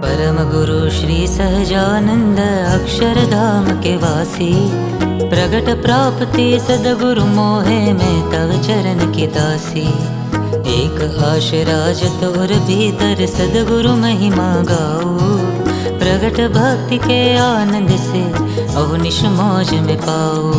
परम गुरु श्री सहजानंद अक्षरधाम के वासी, प्रगट प्राप्ति सदगुरु मोहे में तव चरण की दासी। एक आशराजत और भीतर सदगुरु महिमा गाओ, प्रगट भक्ति के आनंद से अवनिश मौज में पाओ।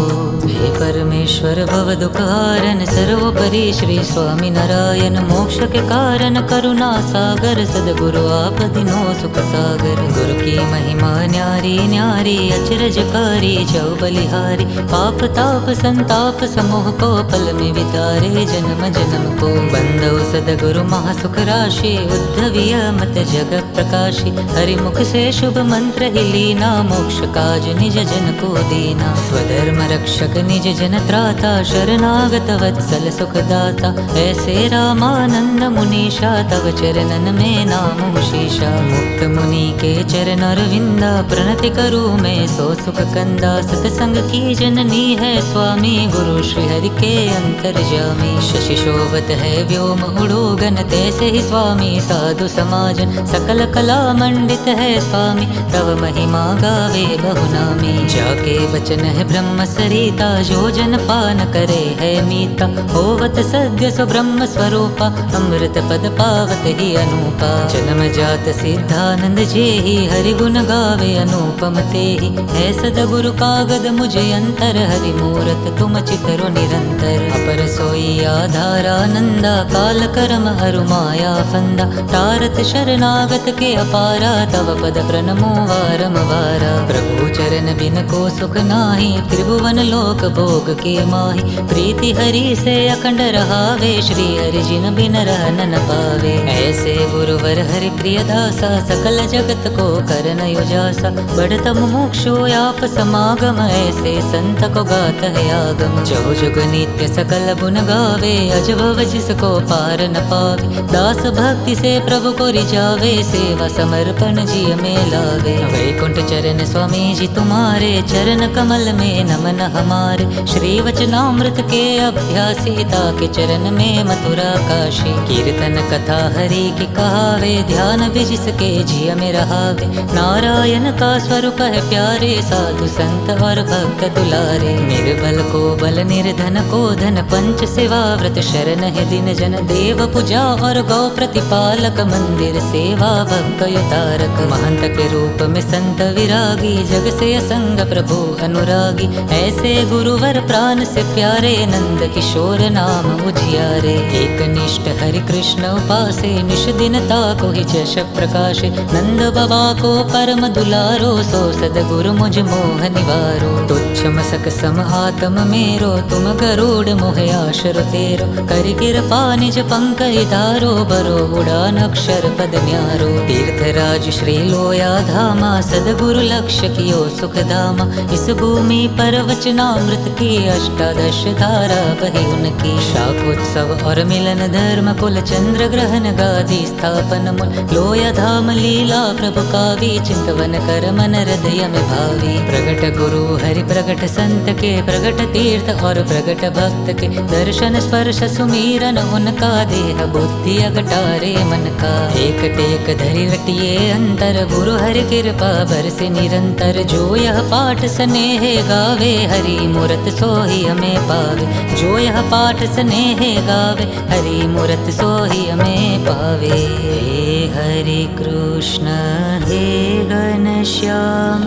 हे परमेश्वर भव दुख हारन, सर्वोपरि श्री स्वामी नारायण, मोक्ष के कारण करुणा सागर, सदगुरु आप दिनो सुख सागर। गुरु की महिमा न्यारी न्यारी, अचरजकारी जौ बलिहारी, पाप ताप संताप समूह को पल में वितारे, जन्म जन्म को बंदो सदगुरु महासुख राशि, उद्धविय मत जग प्रकाशी। हरिमुख से शुभ मंत्र ही लीना, मोक्ष काज निज जन को दीना। स्वधर्म रक्षक निज जन त्राता, शरणागत वत्सल सुखदाता। ऐसे रामानंद मुनीषा, तव चरणन में नाम शीशा। मुक्त मुनि के चरण अरविंदा, प्रणति करूँ मैं सो सुख कंदा। सतसंग की जननी है स्वामी, गुरु श्री हरि के अंतर्जामी। शशि शोभत है व्योम उड़ोगन, तैसे ही स्वामी साधु समाजन। सकल कला मंडित है स्वामी, तव महिमा गावे बहुनामी। जाके बचन है ब्रह्म सरिता, जो जन पान करे है मीता। होवत सद्य सो ब्रह्म स्वरूपा, अमृत पद पावत ही अनूपा। जन्म जात सिद्धानंद जेहि, हरि गुण गावे अनुपम तेहि। है सदगुरु कागद मुझे अंतर, हरि मूरत तुम चितरो निरंतर। अपर सोई आधारानंदा, काल कर्म हरु माया फंदा। तारत शरणागत के अपारा, तव पद प्रणमो वारम वारा। प्रभु चरण बिन को सुख नाही, त्रिभुवन लोक भोग के माही। प्रीति हरि से अखंड रहावे, श्री हरि जिन बिन रहन न पावे। ऐसे गुरुवर हरि प्रिय दासा, सकल जगत को करन युजासा। बढ़त मुमुक्षु आप समागम, ऐसे संत को गात है आगम। जो जुग नित्य सकल गुण गावे, अजभव जिसको पार न पावे। दास भक्ति से प्रभु को रिझावे, सेवा समर्पण जी में लावे। वैकुंठ चरण स्वामी जी तुम्हारे, चरण कमल में नमन हमारे। श्री वचनामृत के अभ्यासी, ताके चरण में मथुरा काशी। कीर्तन कथा हरि की कहावे, ध्यान भी जिसके जिय में रहावे। नारायण का स्वरूप है प्यारे, साधु संत और भक्त दुलारे। निर्बल को बल निर्धन को धन, पंच सेवा व्रत शरण है दिन जन। देव पूजा और गौ प्रतिपालक, मंदिर सेवा भक्त तारक। महंत के रूप में संत विरागी, जग से असंग प्रभु अनुरागी। ऐसे गुरुवर प्राण से प्यारे, नंद किशोर नाम उजियारे। एक निष्ठ हरि कृष्ण उपासे, निश दिन ताको ही जश प्रकाशे। नंद बाबा को परम दुलारो, सो सदगुरु मुझ मोह निवारो। तुच्छ मसक सम आत्म मेरो, तुम गरुड़ मोह आशर तेरो। करि कृपा निज पंकज धारो, बरो उड़ान अक्षर पद न्यारो। तीर्थराज श्री लोया धामा, सदगुरु लक्ष्य कियो सुख धामा। इस भूमि पर वचनामृत की, अष्टादश धारा बही उनकी। शाकोत्सव और मिलन धर्म कुल, चंद्र ग्रहण गादी स्थापन मूल। लोया धाम लीला प्रभु कावी, चिंतवन कर मन हृदय में भावी। प्रगट गुरु हरि प्रगट संत के, प्रगट तीर्थ और प्रगट भक्त के। दर्शन स्पर्श सुमीरन उनका, देह बुद्धि अगटारे मन का। एक टेक धरि रटिए अंतर, गुरु हरि कृपा बरसे निरंतर। जो यह पाठ स्नेह गावे, हरि मूरत सोहि हमें पावे। जो यह पाठ स्नेह गावे, हरि मूरत सोहि हमें पावे। हे हरि कृष्ण हे घनश्याम,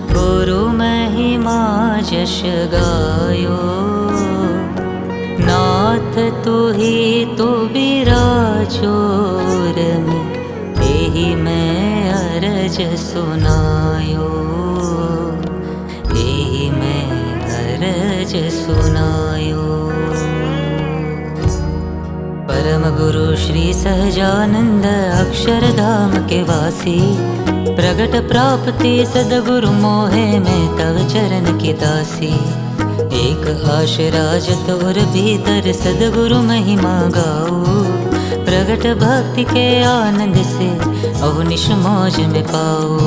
गुरु महिमा जश गायो। नाथ तुहि तो बिराजो रमि, एहि मैं अरज सुनायो। एहि मैं अरज सुनायो। परम गुरु श्री सहजानंद अक्षरधाम के वासी, प्रगट प्राप्ति सदगुरु मोहे में तव चरण की दासी। एक आशराजत और भीतर सदगुरु महिमा गाओ, प्रगट भक्ति के आनंद से अवनिश मौज में पाओ।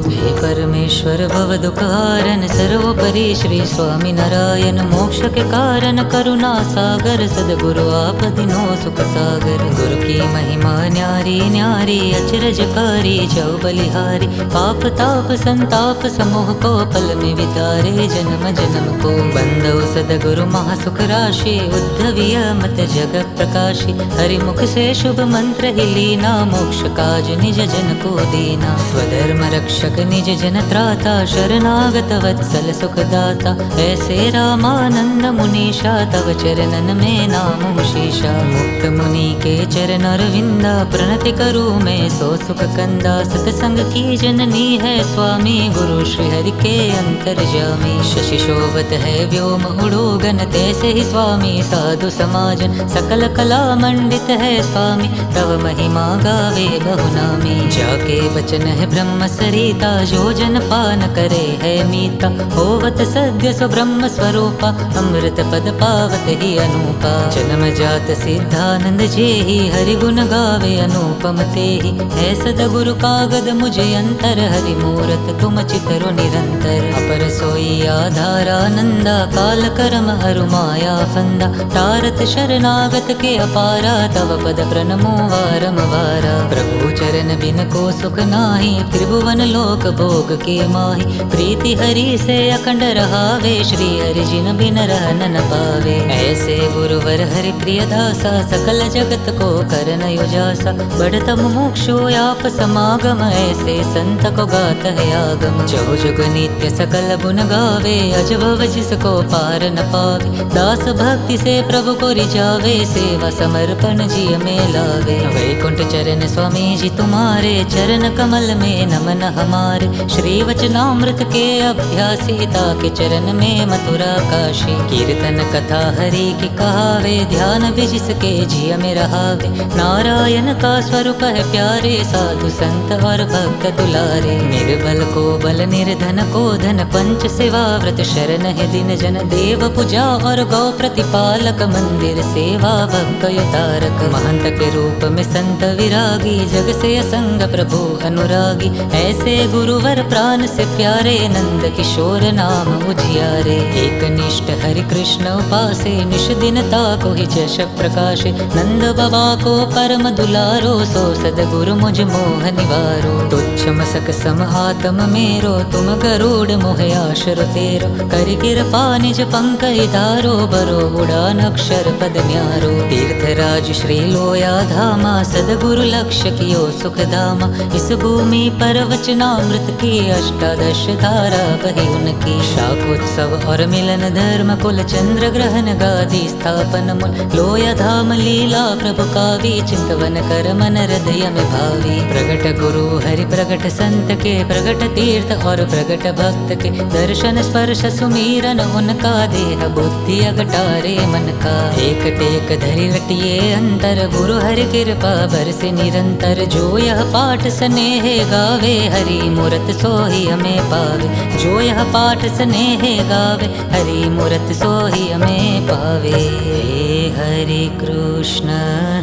हे परमेश्वर भव दुख हारन सर्वोपरि श्री स्वामी नारायण, मोक्ष के कारण करुणा सागर सदगुरु आप दिनो सुख सागर। गुरु की महिमा न्यारी न्यारी अचरजकारी जौ बलिहारी, पाप ताप संताप समूह को पल में वितारे जन्म जन्म को। बंदो सदगुरु महासुख राशि उद्धविय मत जगत प्रकाशी, हरिमुख से शुभ मंत्र ही लीना, मोक्ष काज निज जन को दीना। स्वधर्म रक्षक निज जन त्राता, शरणागत वत्सल सुखदाता। ऐसे रामानंद मुनीषा तव चरणन में नाम शीशा। मुक्त मुनि के चरण अरविंदा, प्रणति करूँ मैं सो सुख कंदा। सतसंग की जननी है स्वामी, गुरु श्री हरि के अंतर्जामी। शशि शोभत है व्योम उड़ोगन, तैसे ही स्वामी साधु समाजन। सकल कला मंडित है स्वामी, तव महिमा गावे बहुनामी। जाके वचन है ब्रह्म सरिता, जो जन पान करे है मीता। होवत सद्य सो ब्रह्म स्वरूपा, अमृत पद पावत ही अनूपा। जन्म जात सिद्धानंद जे ही, हरि गुण गावे अनुपम ते ही। है सदगुरु कागद मुझे अंतर, हरि मूरत तुम चितरो निरंतर। अपर सोई आधारानंदा, काल कर्म अरु माया फंदा। तारत शरणागत के अपारा, तव पद प्रणमो वारम वारा। प्रभु चरण बिन को सुख नाही, त्रिभुवन लोक भोग के माही। प्रीति हरि से अखंड रहावे, श्री हरि जिन बिन रहन न पावे। ऐसे गुरुवर हरि प्रिय दासा, सकल जगत को करन युजासा। बढ़त मुमुक्षु आप समागम, ऐसे संत को गात है आगम। जो जुग नित्य सकल गुण गावे, अजभव जिसको पार न पावे। दास भक्ति से प्रभु को रिझावे, सेवा समर्पण जी में लावे। वैकुंठ चरण स्वामी जी तुम्हारे, चरण कमल में नमन हमारे। श्री वचनामृत के अभ्यासी, ताके चरण में मथुरा काशी। कीर्तन कथा हरि की कहावे, ध्यान भी जिसके जिय में रहावे। नारायण का स्वरूप है प्यारे, साधु संत और भक्त दुलारे। निर्बल को बल निर्धन को धन, पंच सेवा व्रत शरण है दिन जन। देव पूजा और गौ प्रतिपालक, मंदिर सेवा भक्त तारक। महंत के रूप में संत विरागी, जग से असंग प्रभु अनुरागी। ऐसे गुरुवर प्राण से प्यारे, नंद किशोर नाम उजियारे। एक निष्ठ हरि कृष्ण उपासे, निश दिन ताको ही जश प्रकाशे। नंद बाबा को परम दुलारो, सो सदगुरु मुझ मोह निवारो। तुच्छ मसक सम आत्म मेरो, तुम गरुड़ मोह आशर तेरो। करि कृपा निज पंकज धारो, बरो उड़ान अक्षर पद न्यारो। तीर्थराज श्री लोया धामा, सदगुरु लक्ष्य कियो सुख धामा। इस भूमि पर वचनामृत की, अष्टादश धारा बही उनकी। शाकोत्सव और मिलन धर्म कुल, चंद्र ग्रहण गादी स्थापन मूल। लोया धाम लीला प्रभु कावी, चिंतवन कर मन हृदय में भावी। प्रगट गुरु हरि प्रगट संत के, प्रगट तीर्थ और प्रगट भक्त के। दर्शन स्पर्श सुमीरन उनका, देह बुद्धि अगटारे मन का। एक टेक धरि रटिए अंतर, गुरु हरि कृपा बरसे निरंतर। जो यह पाठ स्नेह गावे, हरि मूरत सोहि हमें पावे। जो यह पाठ स्नेह गावे, हरि मूरत सोहि हमें पावे। हे हरि कृष्ण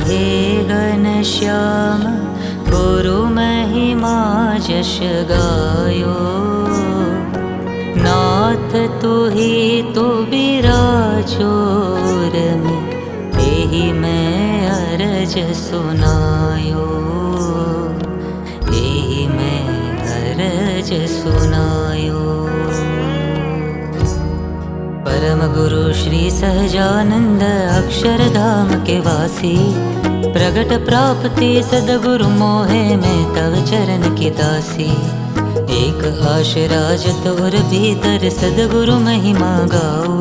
हे घनश्याम, गुरु महिमा जश गायो। नाथ तू ही तो बिराजो रमे, एहि मैं अरज सुनायो। एहि मैं अरज सुनायो। परम गुरु श्री सहजानंद, अक्षरधाम के वासी। प्रगट प्राप्ति सदगुरु मोहे, मैं तव चरण की दासी। एक आशराज तोर भीतर, सदगुरु महिमा गाओ।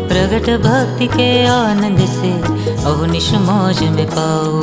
प्रगट भक्ति के आनंद से अवनिश मौज में पाओ।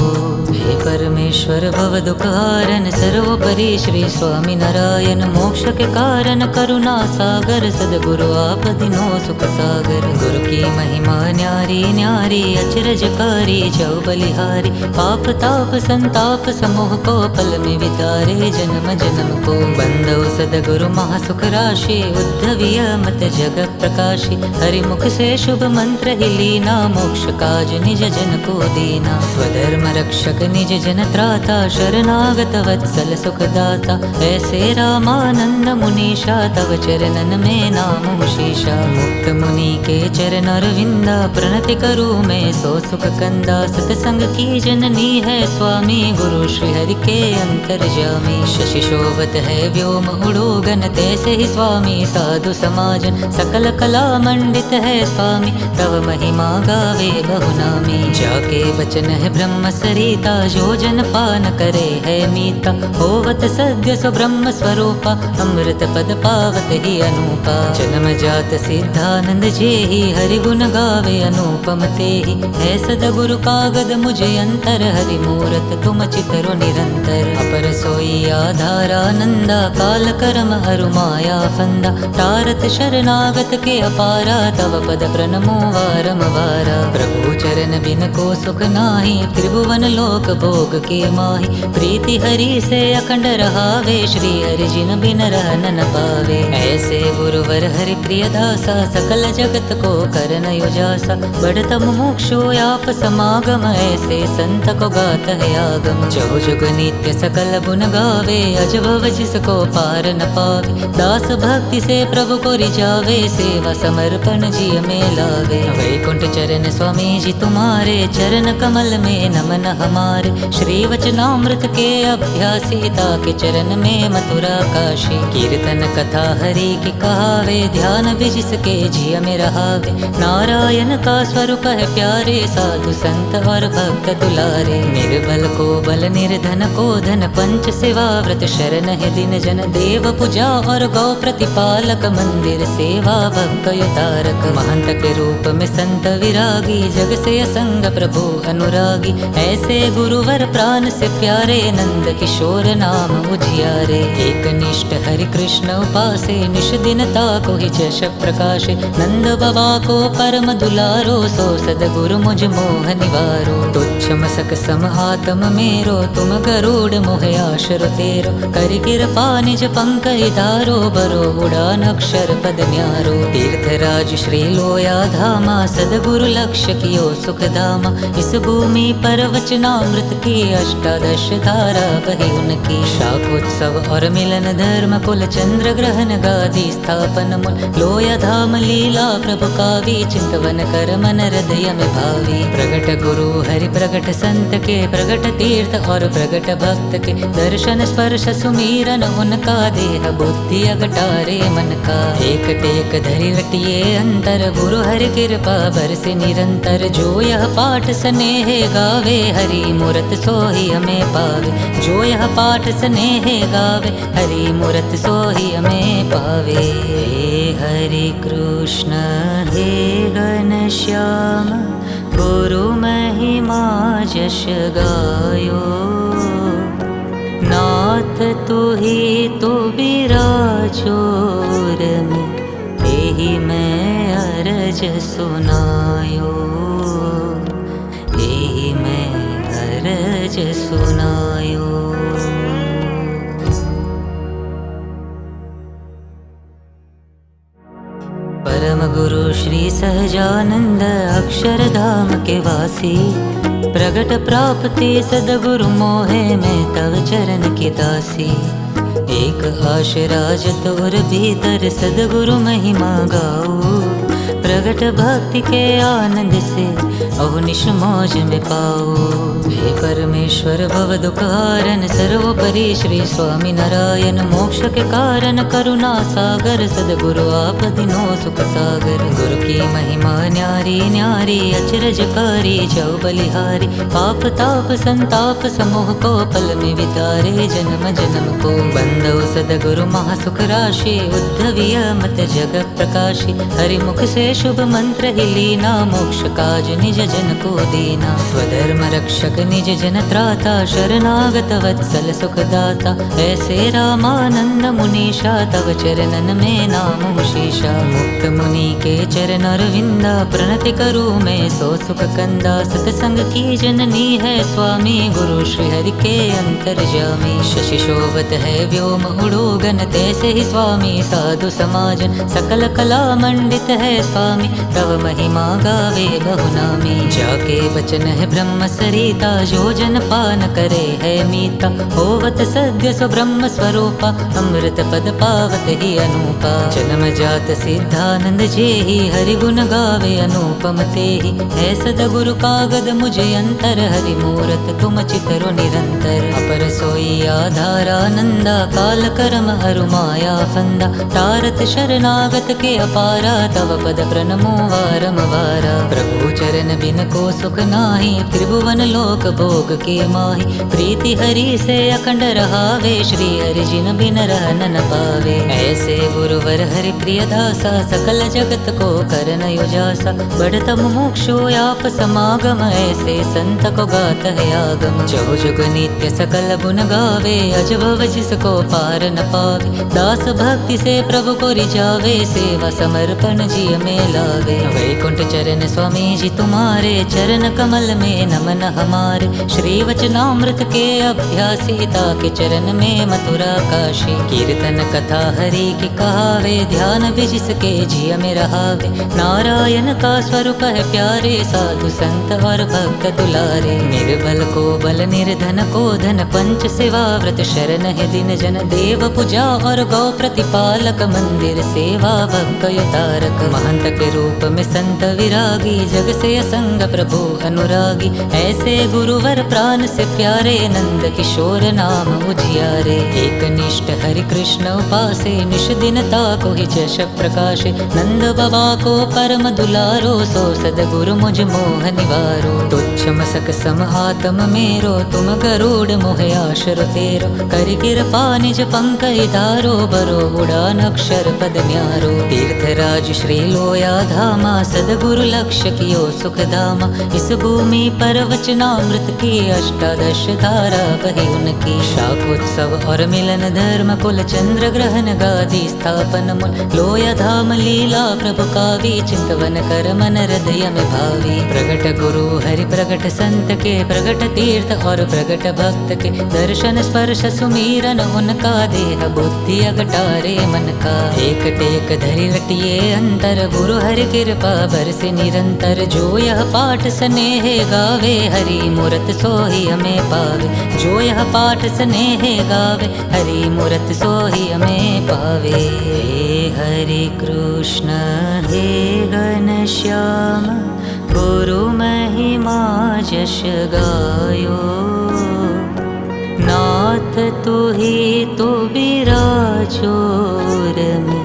हे परमेश्वर भव दुख हारन सर्वोपरि श्री स्वामी नारायण, मोक्ष के कारण करुणा सागर। सदगुरु आप दिनो सुख सागर। गुरु की महिमा न्यारी न्यारी अचरजकारी जौ बलिहारी। पाप ताप संताप समूह को पल में वितारे जन्म जन्म को। बंदो सदगुरु महासुख राशि उद्धविय मत जगत प्रकाशी। हरिमुख से शुभ मंत्र ही लीना, मोक्ष काज निज जन को दीना। स्वधर्म रक्षक निज जन त्राता, शरणागत वत्सल सुखदाता। ऐसे रामानंद मुनीषा, तव चरणन में नाम शीशा। मुक्त मुनि के चरण अरविंदा, प्रणति करूँ मैं सो सुख कंदा। सतसंग की जननी है स्वामी, गुरु श्री हरि के अंतर्जामी। शशि शोभत है व्योम उड़ोगन, तैसे ही स्वामी साधु समाजन। सकल कला मंडित है स्वामी, तव महिमा गावे बहुनामी। जाके वचन है ब्रह्म सरिता, जो जन पान करे है मीता। होवत सद्य सो ब्रह्म स्वरूपा, अमृत पद पावत ही अनूपा। जन्म जात सिद्धानंद जेहि, हरि गुण गावे अनुपम तेहि। है सदगुरु कागद मुझे अंतर, हरि मूरत तुम चितरो निरंतर। अपर सोई आधारानंदा, काल कर्म हरु माया फंदा। तारत शरणागत के अपारा, तव पद प्रणमो वारम वारा। प्रभु चरण बिन को सुख नाही, त्रिभुवन लोक भोग के माही। प्रीति हरि से अखंड रहावे, श्री हरि जिन बिन रहन न पावे। ऐसे गुरुवर हरि प्रिय दासा, सकल जगत को करन युजासा। बढ़त मुमुक्षु आप समागम, ऐसे संत को गात है आगम। जो जुग नित्य सकल गुण गावे, अजब जिसको पार न पावे। दास भक्ति से प्रभु को रिझावे, सेवा समर्पण जिय में लावे। वैकुंठ चरण स्वामी जी तुम्हारे, चरण कमल में नमन हमारे। श्री वचनामृत के अभ्यासी, ताके चरण में मथुरा काशी। कीर्तन कथा हरि की कहावे, ध्यान भी जिसके जिय में रहावे। नारायण का स्वरूप है प्यारे, साधु संत और भक्त दुलारे। निर्बल को बल निर्धन को धन, पंच सेवा व्रत शरण है दिन जन। देव पूजा और गौ प्रतिपालक, मंदिर सेवा भक्त तारक। महंत के रूप में संत विरागी, जग से असंग प्रभु अनुरागी। ऐसे गुरुवर प्राण से प्यारे, नंद किशोर नाम उजियारे। एक निष्ठ हरि कृष्ण उपासे, निश दिन ताको ही जश प्रकाशे। नंद बाबा को परम दुलारो, सो सदगुरु मुझ मोह निवारो। तुच्छ मसक सम आत्म मेरो, तुम गरुड़ मोह आशर तेरो। कर कृपा निज पंकज धारो, बरो उड़ान अक्षर पद न्यारो। तीर्थराज श्री लोया धामा, सदगुरु लक्ष्य कियो सुख धामा। इस भूमि पर वचनामृत की, अष्टादश धारा बही उनकी। शाखोत्सव और मिलन धर्म कुल, चंद्र ग्रहण गादी स्थापन मूल। लोया धाम लीला प्रभु कावी, चिंतवन कर मन हृदय में भावी। प्रगट गुरु हरि प्रगट संत के, प्रगट तीर्थ और प्रगट भक्त के। दर्शन स्पर्श सुमीरन उनका, देह बुद्धि अगटारे मन का। एक टेक धरि रटिए अंतर, गुरु हरि कृपा बरसे निरंतर। जो यह पाठ स्नेह गावे, हरि मूरत सोहि हमें पावे। जो यह पाठ स्नेह गावे, हरि मूरत सोहि हमें पावे। हे हरि कृष्ण हे घनश्याम, गुरु महिमा जश गायो। नाथ तू ही तो बिराजो में, तेहि मैं अरज सुनायो। तेहि मैं अरज सुनायो। परम गुरु श्री सहजानंद, अक्षरधाम के वासी। प्रगट प्राप्ति सदगुरु मोहे, मैं तव चरण की दासी। एक आशराज तोर भीतर, सदगुरु महिमा गाओ। प्रगट भक्ति के आनंद से, अवनिश मौज में पाओ। हे परमेश्वर भव दुख हारन, सर्वोपरि श्री स्वामी नारायण। मोक्ष के कारण करुणा सागर, सदगुरु आप दिनो सुख सागर। गुरु की महिमा न्यारी न्यारी, अचरजकारी जौ बलिहारी। पाप ताप संताप समूह को, पल में वितारे जन्म जन्म को। बंदो सदगुरु महासुख राशि, उद्धविय मत जग प्रकाशी। हरि मुख से शुभ मंत्र ही लीना, मोक्ष काज निज जन को दीना। स्वधर्म रक्षक निज जन त्राता शरणागत वत्सल सुखदाता। ऐसे रामानंद मुनीषा तव चरणन में नाम शीशा। मुक्त मुनि के चरण अरविंदा प्रणति करूँ मैं सो सुख कंदा। सतसंग की जननी है स्वामी गुरु श्री हरि के अंतर्जामी। शशि शोभत है व्योम उड़ोगन तैसे ही स्वामी साधु समाजन। सकल कला मंडित है स्वामी तव महिमा गावे बहुनामी। जाके वचन है ब्रह्म सरिता जो जन पान करे है मीता। होवत सद्य सो ब्रह्म स्वरूपा अमृत पद पावत ही अनूपा। जन्म जात सिद्धानंद जे ही हरि गुण गावे अनुपम ते ही। है सदगुरु कागद मुझे अंतर हरि मूरत तुम चितरो निरंतर। अपर सोई आधारानंदा काल करम अरु माया फंदा। तारत शरणागत के अपारा तव पद प्रणमो वारम वारा। प्रभु चरण बिन को सुख नाही त्रिभुवन लोक भोग के माही। प्रीति हरि से अखंड रहावे श्री हरि जिन बिन रहन न पावे। ऐसे गुरुवर हरि प्रिय दासा सकल जगत को करन युजासा। बढ़त मुमुक्षु आप समागम ऐसे संत को गात है आगम। जो जुग नित्य सकल गुण गावे अजभव जिसको पार न पावे। दास भक्ति से प्रभु को रिझावे सेवा समर्पण जी में लावे। वैकुंठ चरण स्वामी जी तुम्हारे चरण कमल में नमन हमारे। श्री वचनामृत के अभ्यासी ताके चरण में मथुरा काशी। कीर्तन कथा हरि की कहावे ध्यान भी जिसके जिय में रहावे। नारायण का स्वरूप है प्यारे साधु संत और भक्त दुलारे। निर्बल को बल निर्धन को धन पंच सेवा व्रत शरण है दिन जन। देव पूजा और गौ प्रतिपालक मंदिर सेवा भक्त तारक। महंत के रूप में संत विरागी जग से असंग प्रभु अनुरागी। ऐसे गुरुवर प्राण से प्यारे नंद किशोर नाम उजियारे। एक निष्ठ हरि कृष्ण उपासे निश दिन ताको ही जश प्रकाशे। नंद बाबा को परम दुलारो सो सदगुरु मुझ मोह निवारो। तुच्छ मसक सम आत्म मेरो तुम गरुड़ मोह आशर तेरो। करि कृपा निज पंकज धारो बरो उड़ान अक्षर पद न्यारो। तीर्थराज श्री लोया धामा सदगुरु लक्ष्य कियो सुख धामा। इस भूमि पर वचनामृत की अष्टादश धारा बही उनकी। शाकोत्सव और मिलन धर्म कुल चंद्र ग्रहण गादी स्थापन मूल। लोया धाम लीला प्रभु कावी चिंतवन कर मन हृदय में भावी। प्रगट गुरु हरि प्रगट संत के प्रगट तीर्थ और प्रगट भक्त के। दर्शन स्पर्श सुमीरन उनका देह बुद्धि अगटारे मन का। एक टेक धरि लटिए अंतर गुरु हरि कृपा बरसे निरंतर। जो यह पाठ स्नेह गावे हरि मूरत सोहि हमें पावे। जो यह पाठ स्नेह गावे हरि मूरत सोहि हमें पावे। हे हरि कृष्ण हे घनश्याम गुरु महिमा जश गायो। नाथ तू ही तो बिराजो रमि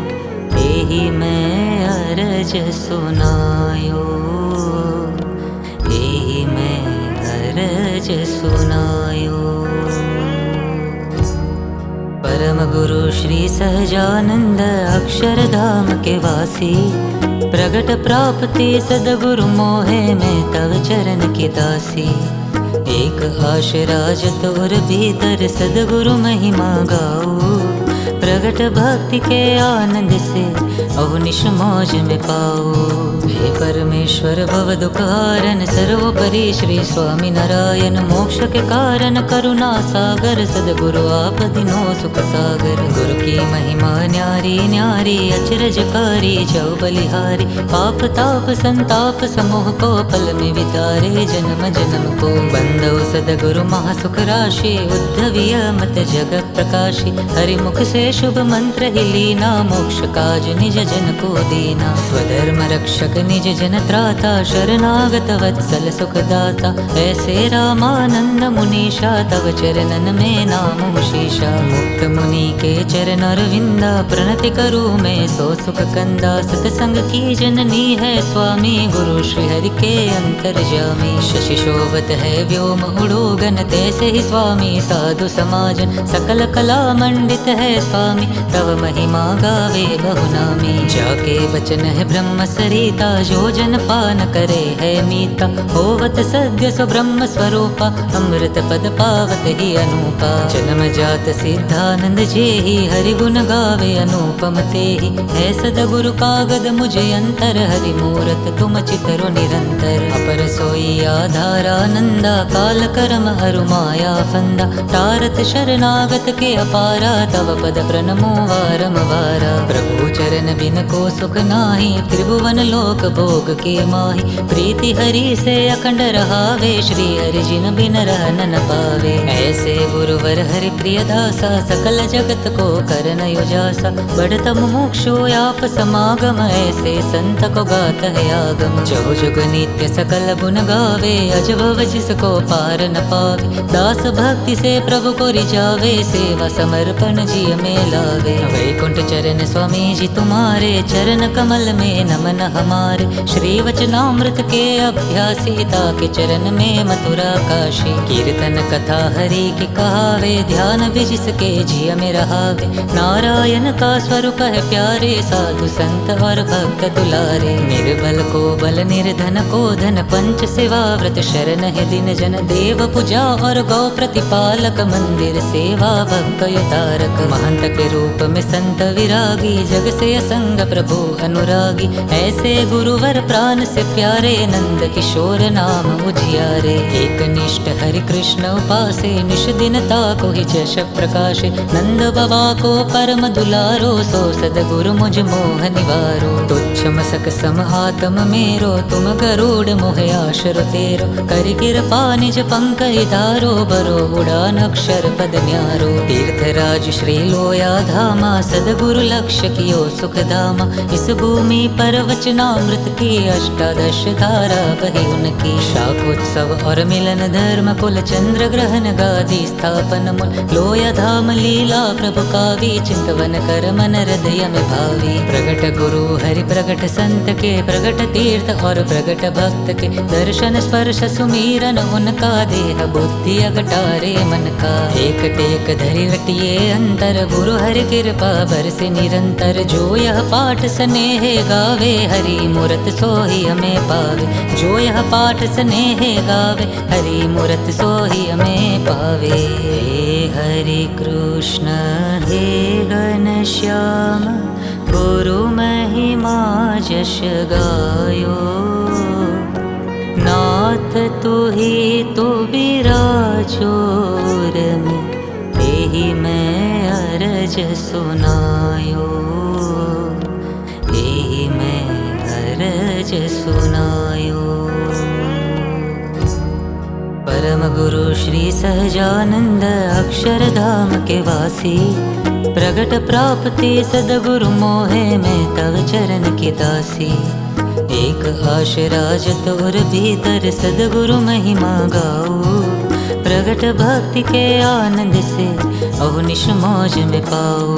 तेहि मैं अरज सुनायो। तेहि मैं अरज सुनायो। परम गुरु श्री सहजानंद अक्षरधाम के वासी। प्रगट प्राप्ति सदगुरु मोहे मैं तव चरण की दासी। एक आशराज तोर भीतर सदगुरु महिमा गाओ। प्रगट भक्ति के आनंद से अवनिश मौज में पाओ। हे परमेश्वर भव दुखारन सर्वोपरि श्री स्वामी नारायण। मोक्ष के कारण करुणा सागर सदगुरु आप दिनो सुख सागर। गुरु की महिमा न्यारी न्यारी अचरजकारी जव बलिहारी। पाप ताप संताप समूह को पल में वितारे जन्म जन्म को। बंदो सदगुरु महासुख राशि उद्धविय मत जग प्रकाशी। हरि मुख से शुभ मंत्र ही लीना मोक्ष काज निज जन को दीना। स्वधर्म रक्षक निज जन त्राता शरणागत वत्सल सुखदाता। ऐसे रामानंद मुनीषा तव चरणन में नाम शीशा। मुक्त मुनि के चरण अरविंदा प्रणति करूँ मैं सो सुख कंदा। सतसंग की जननी है स्वामी गुरु श्री हरि के अंतर्जामी। शशि शोभत है व्योम उड़ोगन तैसे ही स्वामी साधु समाजन। सकल कला मंडित है स्वामी स्वामी, तव महिमा गावे बहुनामी। जाके वचन है ब्रह्म सरिता, जो जन पान करे है मीता। होवत सद्य सो ब्रह्म स्वरूपा, अमृत पद पावत ही अनूपा। जन्म जात सिद्धानंद जेहि, हरि गुण गावे अनुपम तेहि। है सदगुरु कागद मुझे अंतर, हरि मूरत तुम चितरो निरंतर। अपर सोई आधारानंदा, काल कर्म अरु माया फंदा। तारत शरणागत के अपारा, तव पद प्रणमो वारम वारा। प्रभु चरण बिन को सुख नाही, त्रिभुवन लोक भोग के माही। प्रीति हरि से अखंड रहावे, श्री हरि जिन बिन रहन न पावे। ऐसे गुरुवर हरि प्रिय दासा, सकल जगत को करन उजासा। बढ़त मुमुक्षु आप समागम, ऐसे संत को गात है आगम। जो जुग नित्य सकल गुण गावे, अजब जिसको पार न पावे। दास भक्ति से प्रभु को रिझावे, सेवा समर्पण जी में लावे। वैकुंठ चरण स्वामी जी तुम्हारे, चरण कमल में नमन हमारे। श्री वचनामृत के अभ्यासी, ताके चरण में मथुरा काशी। कीर्तन कथा हरि की कहावे, ध्यान भी जिसके जिय में रहावे। नारायण का स्वरूप है प्यारे, साधु संत और भक्त दुलारे। निर्बल को बल निर्धन को धन, पंच सेवा व्रत शरण है दिन जन। देव पूजा और गौ प्रतिपालक, मंदिर सेवा भक्त तारक। महंत के रूप में संत विरागी, जग से असंग प्रभु अनुरागी। ऐसे गुरुवर प्राण से प्यारे, नंद किशोर नाम उजियारे। एक निष्ठ हरि कृष्ण उपासे, निश दिन ताको ही जश प्रकाशे। नंद बाबा को परम दुलारो, सो सदगुरु मुझ मोह निवारो। तुच्छ मसक सम आत्म मेरो, तुम गरुड़ मोह आशर तेरो। कर कृपा निज पंकज धारो, बरो उड़ान अक्षर पद न्यारो। तीर्थराज श्री लोया धामा, सदगुरु लक्ष्य कियो सुख धामा। इस भूमि पर वचनामृत की, अष्टादश धारा बही उनकी। शाकोत्सव और मिलन धर्म कुल, चंद्र ग्रहण गादी स्थापन मूल। लोया धाम लीला प्रभु कावी, चिंतवन कर मन हृदय में भावी। प्रगट गुरु हरि प्रगट संत के, प्रगट तीर्थ और प्रगट भक्त के। दर्शन स्पर्श सुमीरन उनका, देह बुद्धि अगटारे मन का। एक टेक धरि रटिए अंतर, गुरु हरि कृपा बरसे निरंतर। जो यह पाठ स्नेह गावे, हरि मूरत सोहि हमें पावे। जो यह पाठ स्नेह गावे, हरि मूरत सोहि हमें पावे। हे हरि कृष्ण हे घनश्याम, गुरु महिमा जश गायो। नाथ तू ही तो बिराजो में, तेहि मैं अरज सुनायो। तेहि मैं अरज सुनायो। परम गुरु श्री सहजानंद, अक्षरधाम के वासी। प्रगट प्राप्ति सदगुरु मोहे, मैं तव चरण की दासी। एक आशराज तोर भीतर, सदगुरु महिमा गाओ। प्रगट भक्ति के आनंद से, अवनिश मौज में पाओ।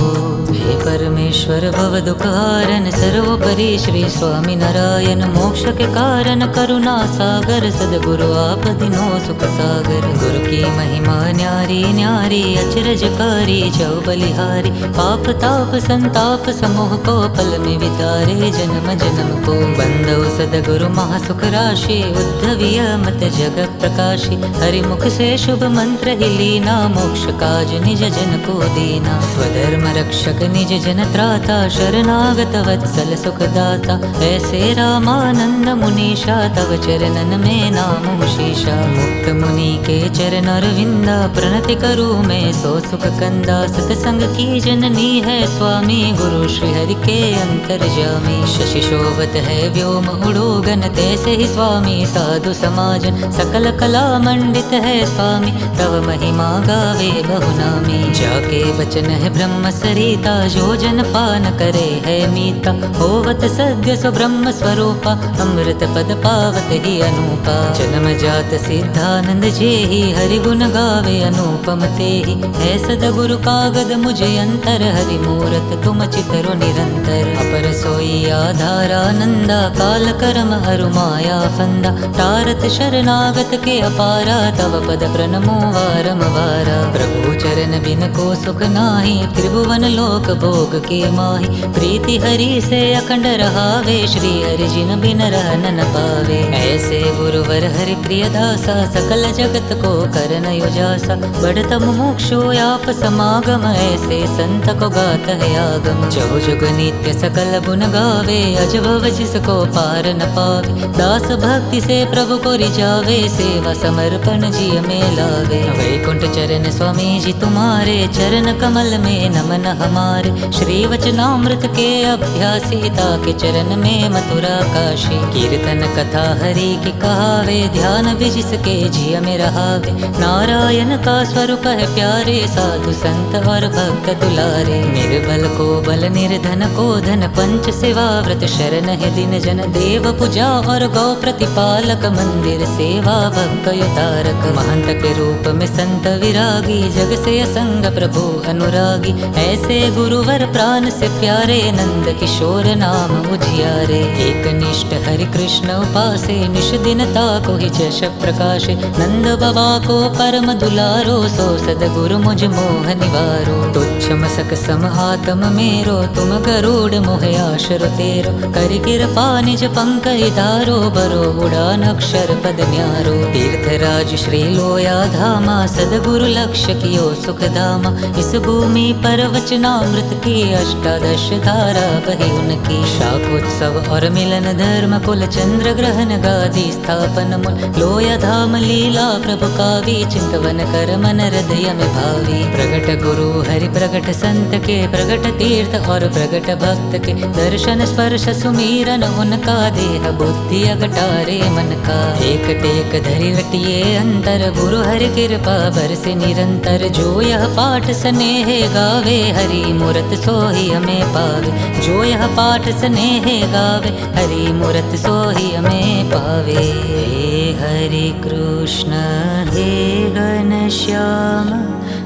हे परमेश्वर भव दुख हारन, सर्वोपरि श्री स्वामी नारायण। मोक्ष के कारण करुणा सागर, सदगुरु आप दिनो सुख सागर। गुरु की महिमा न्यारी न्यारी, अचरजकारी जौ बलिहारी। पाप ताप संताप समूह को, पल में वितारे जन्म जन्म को। बंदो सदगुरु महासुख राशि, उद्धविय मत जग प्रकाशी। हरि मुख से शुभ मंत्र ही लीना, मोक्ष काज निज जन को दीना। स्वधर्म रक्षक निज जन त्राता, शरणागत वत्सल सुखदाता। ऐसे रामानंद मुनीषा, तव चरणन में नाम शीशा। मुक्त मुनि के चरण अरविंदा, प्रणति करूँ मैं सो सुख कंदा। सतसंग की जननी है स्वामी, गुरु श्री हरि के अंतर्जामी। शशि शोभत है व्योम उड़ोगन, तैसे ही स्वामी साधु समाजन। सकल कला मंडित है स्वामी, तव महिमा गावे बहुनामी। जाके वचन है ब्रह्म सरिता, जो जन पान करे है मीता। होवत सद्य सो ब्रह्म स्वरूपा, अमृत पद पावत ही अनूपा। जन्म जात सिद्धानंद जे ही हरि गुण गावे अनुपम ते ही। है सदगुरु कागद मुझे अंतर, हरि मूरत तुम चितरो निरंतर। अपर सोई आधारानंदा, काल कर्म हरु माया फंदा। तारत शरणागत के अपारा, तव पद प्रणमो वारम वारा। प्रभु चरण बिन को सुख नाही, त्रिभुवन लोक भोग के माही। प्रीति हरि से अखंड रहावे, श्री हरि जिन बिन रहन न पावे। ऐसे गुरुवर हरि प्रिय दासा, सकल जगत को करन उजासा। बढ़त मुमुक्षु आप समागम, ऐसे संत को गात है आगम। जो जुग नित्य सकल गुण गावे, अज भव जिसको पार न पावे। दास भक्ति से प्रभु को रिझावे, सेवा समर्पण जिय में लावे। वैकुंठ चरण स्वामी जी तुम्हारे, चरण कमल में नमन हमारे। श्री वचनामृत के अभ्यासी, ताके चरण में मथुरा काशी। कीर्तन कथा हरि की कहावे, ध्यान भी जिसके जिय में रहावे। नारायण का स्वरूप है प्यारे, साधु संत और भक्त दुलारे। निर्बल को बल निर्धन को धन, पंच सेवा व्रत शरण है दिन जन। देव पूजा और गौ प्रतिपालक, मंदिर सेवा भक्त युतारक। महंत के रूप में संत विरागी, जग से असंग प्रभु अनुरागी। ऐसे गुरुवर प्राण से प्यारे, नंद किशोर नाम उजियारे। एक निष्ठ हरि कृष्ण उपासे, निश दिनता को ही जश प्रकाशे। नंद बाबा को परम दुलारो, सो सदगुरु मुझ मोह निवारो। तुच्छ मसक सम आत्म मेरो, तुम गरुड़ मोह आशर तेरो। कर कृपा निज पंकज धारो, बरो उड़ान अक्षर पद न्यारो। तीर्थराज श्री लोया धामा, सदगुरु लक्ष्य कियो सुख धामा। इस भूमि पर वचनामृत की, अष्टादश धारा बही उनकी। शाकोत्सव और मिलन धर्म कुल, चंद्र ग्रहण गादी स्थापन मूल। लोया धाम लीला प्रभु कावी, चिंतवन कर मन हृदय में भावी। प्रगट गुरु हरि प्रगट संत के, प्रगट तीर्थ और प्रगट भक्त के। दर्शन स्पर्श सुमीरन उनका, देह बुद्धि अगटारे मन का। एक टेक धरि रटिए अंतर, गुरु हरि कृपा बरसे निरंतर। जो यह पाठ स्नेह गावे, हरि मूरत सोहि हमें पावे। जो यह पाठ स्नेह गावे, हरि मूरत सोहि हमें पावे। हे हरि कृष्ण हे घनश्याम,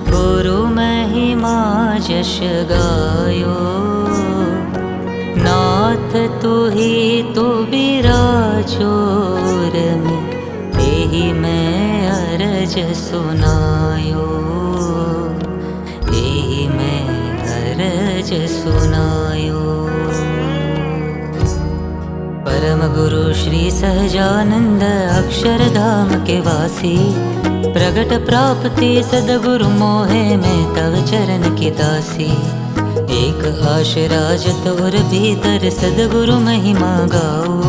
गुरु महिमा जश गायो। नाथ तुहि तो बिराजो रमे, एहि मैं अरज सुनायो। एहि मैं अरज सुनायो। परम गुरु श्री सहजानंद, अक्षरधाम के वासी। प्रगट प्राप्ति सदगुरु मोहे, मैं तव चरण की दासी। एक आशराज तोर भीतर, सदगुरु महिमा गाओ।